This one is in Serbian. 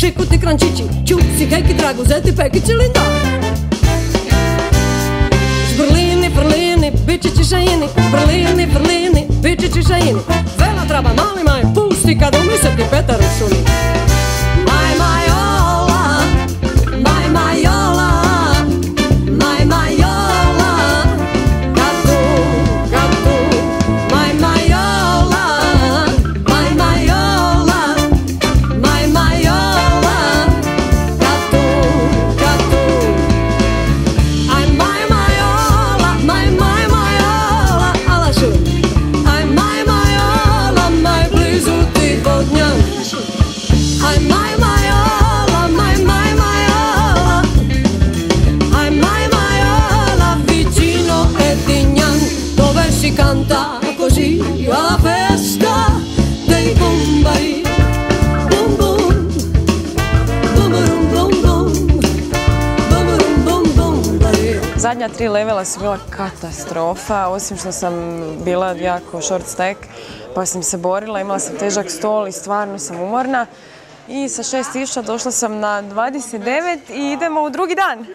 šikuti krančići, čupsi, heki, draguzeti, pekići, linda. Žbrlini, frlini, bičići, šajini, brlini, frlini, bičići, šajini. Vela traba, mali maj, pusti kad umiseti Petar u šumi. Maj, majola, maj, majola, maj, majola, katu, katu, maj, majola, maj, majola, maj, majola, katu, katu. Aj, maj, majola, maj, majola, ala šu. Aj, maj, majola, maj, blizu ti vodnjan. Aj, maj, majola, maj, majola, aj, maj, majola, vicino Edinjan. Dove si canta così alla festa dei bombari. Bum bum, bum bum bum bum, bum bum bum bombari. Zadnja 3 levela su bila katastrofa, osim što sam bila jako short stack, pa sam se borila, imala sam težak stol i stvarno sam umorna. I sa 6 išća došla sam na 29 i idemo u drugi dan.